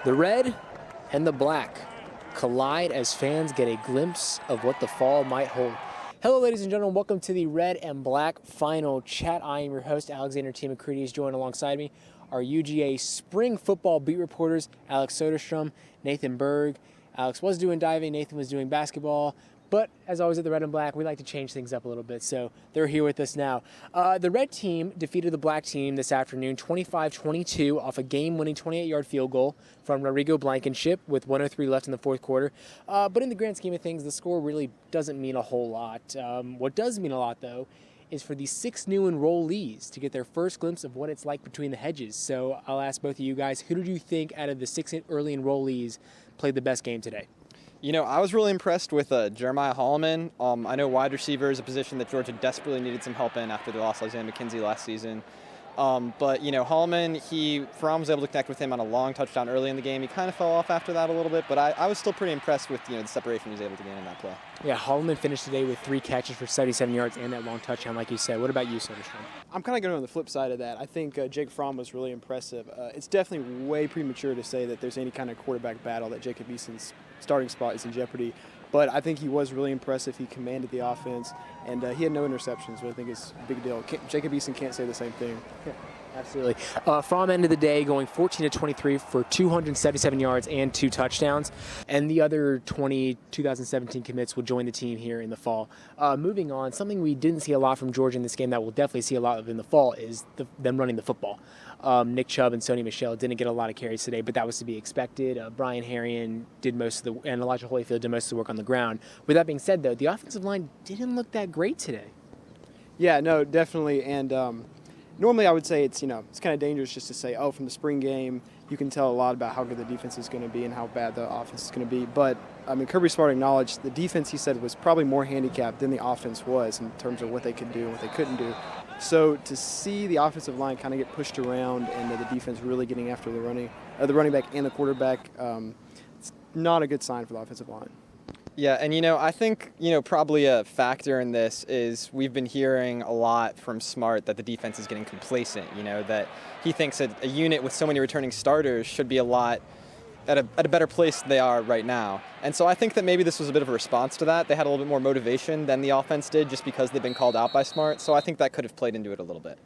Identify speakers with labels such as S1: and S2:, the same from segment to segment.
S1: The red and the black collide as fans get a glimpse of what the fall might hold. Hello, ladies and gentlemen. Welcome to the Red and Black Final Chat. I am your host, Alexander T. McCready. Is joined alongside me our UGA spring football beat reporters, Alex Soderstrom, Nathan Berg. Alex was doing diving, Nathan was doing basketball. But as always at the Red and Black, we like to change things up a little bit, so they're here with us now. The red team defeated the black team this afternoon 25-22 off a game-winning 28-yard field goal from Rodrigo Blankenship with 1:03 left in the fourth quarter. But in the grand scheme of things, the score really doesn't mean a whole lot. What does mean a lot, though, is for the 6 new enrollees to get their first glimpse of what it's like between the hedges. So I'll ask both of you guys, who did you think out of the 6 early enrollees played the best game today?
S2: You know, I was really impressed with Jeremiah Holloman. I know wide receiver is a position that Georgia desperately needed some help in after they lost Isaiah McKenzie last season. But, you know, Holloman, Fromm was able to connect with him on a long touchdown early in the game. He kind of fell off after that a little bit, but I was still pretty impressed with, the separation he was able to gain in that play.
S1: Yeah, Holloman finished today with 3 catches for 77 yards and that long touchdown, like you said. What about you, Soderstrom?
S3: I'm kind of going on the flip side of that. I think Jake Fromm was really impressive. It's definitely way premature to say that there's any kind of quarterback battle, that Jacob Eason's starting spot is in jeopardy. But I think he was really impressive. He commanded the offense, and he had no interceptions, which I think is a big deal. Jacob Eason can't say the same thing.
S1: Yeah, absolutely. Fromm ended the day going 14-23 for 277 yards and 2 touchdowns. And the other 2017 commits will join the team here in the fall. Moving on, something we didn't see a lot from Georgia in this game that we'll definitely see a lot of in the fall is them running the football. Nick Chubb and Sony Michel didn't get a lot of carries today, but that was to be expected. Brian Herrien did most of and Elijah Holyfield did most of the work on the ground. With that being said, though, the offensive line didn't look that great today.
S3: Yeah, no, definitely. And normally I would say it's kind of dangerous just to say, from the spring game, you can tell a lot about how good the defense is going to be and how bad the offense is going to be. But, Kirby Smart acknowledged the defense, he said, was probably more handicapped than the offense was in terms of what they could do and what they couldn't do. So to see the offensive line kind of get pushed around and the defense really getting after the running back and the quarterback, it's not a good sign for the offensive line.
S2: Yeah, and I think, probably a factor in this is we've been hearing a lot from Smart that the defense is getting complacent, that he thinks that a unit with so many returning starters should be at a better place than they are right now. And so I think that maybe this was a bit of a response to that. They had a little bit more motivation than the offense did just because they've been called out by Smart. So I think that could have played into it a little bit.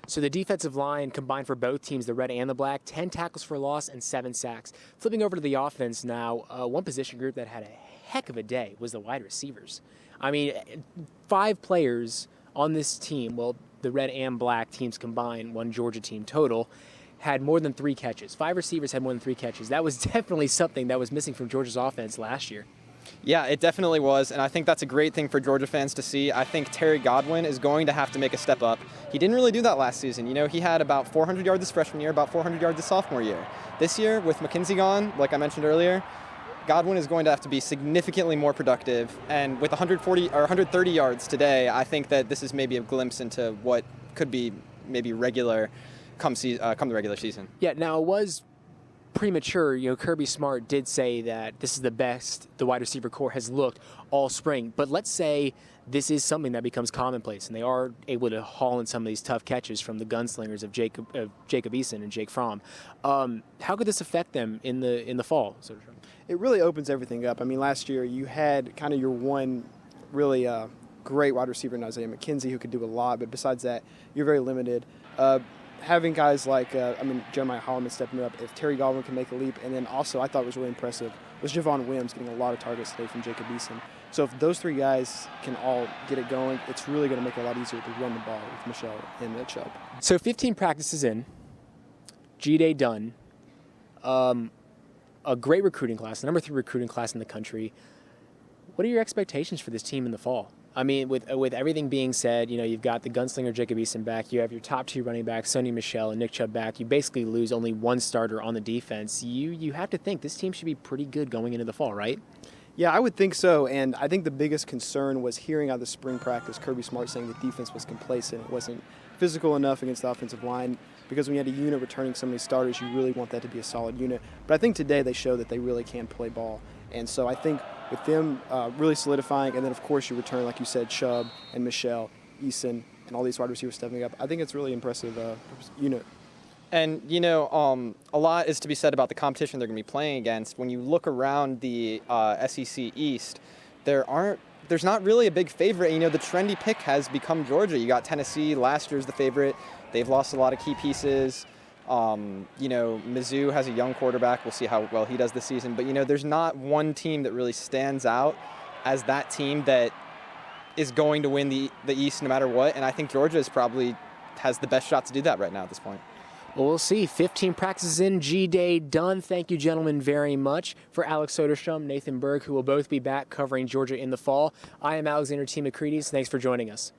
S1: So the defensive line combined for both teams, the red and the black, 10 tackles for loss and 7 sacks. Flipping over to the offense now, one position group that had a heck of a day was the wide receivers. 5 players on this team, well, the red and black teams combined, one Georgia team total, had more than 3 catches. 5 receivers had more than 3 catches. That was definitely something that was missing from Georgia's offense last year.
S2: Yeah, it definitely was, and I think that's a great thing for Georgia fans to see. I think Terry Godwin is going to have to make a step up. He didn't really do that last season. He had about 400 yards his freshman year, about 400 yards his sophomore year. This year, with McKenzie gone, like I mentioned earlier, Godwin is going to have to be significantly more productive, and with 140 or 130 yards today, I think that this is maybe a glimpse into what could be maybe regular come the regular season.
S1: Yeah, now it was premature. Kirby Smart did say that this is the best the wide receiver core has looked all spring. But let's say this is something that becomes commonplace, and they are able to haul in some of these tough catches from the gunslingers of Jacob Eason and Jake Fromm. How could this affect them in the fall?
S3: It really opens everything up. Last year you had kind of your one really great wide receiver in Isaiah McKenzie who could do a lot, but besides that, you're very limited. Having guys like, Jeremiah Holloman stepping up, if Terry Godwin can make a leap, and then also I thought was really impressive was Javon Wims getting a lot of targets today from Jacob Eason. So if those 3 guys can all get it going, it's really going to make it a lot easier to run the ball with Michelle and Chubb.
S1: So 15 practices in, G-Day done, a great recruiting class, the number 3 recruiting class in the country. What are your expectations for this team in the fall? With everything being said, you've got the gunslinger Jacob Eason back. You have your top 2 running backs, Sony Michel and Nick Chubb back. You basically lose only 1 starter on the defense. You have to think this team should be pretty good going into the fall, right?
S3: Yeah, I would think so. And I think the biggest concern was hearing out of the spring practice Kirby Smart saying the defense was complacent. It wasn't physical enough against the offensive line because when you had a unit returning so many starters, you really want that to be a solid unit. But I think today they show that they really can play ball. And so I think with them really solidifying, and then, of course, you return, like you said, Chubb and Michel, Eason, and all these wide receivers stepping up, I think it's really impressive unit.
S2: And, a lot is to be said about the competition they're going to be playing against. When you look around the SEC East, there's not really a big favorite. The trendy pick has become Georgia. You got Tennessee, last year's the favorite. They've lost a lot of key pieces. Mizzou has a young quarterback. We'll see how well he does this season. But, there's not one team that really stands out as that team that is going to win the East no matter what. And I think Georgia has the best shot to do that right now at this point.
S1: Well, we'll see. 15 practices in, G-Day done. Thank you, gentlemen, very much. For Alex Soderstrom, Nathan Berg, who will both be back covering Georgia in the fall, I am Alexander T. McCready. Thanks for joining us.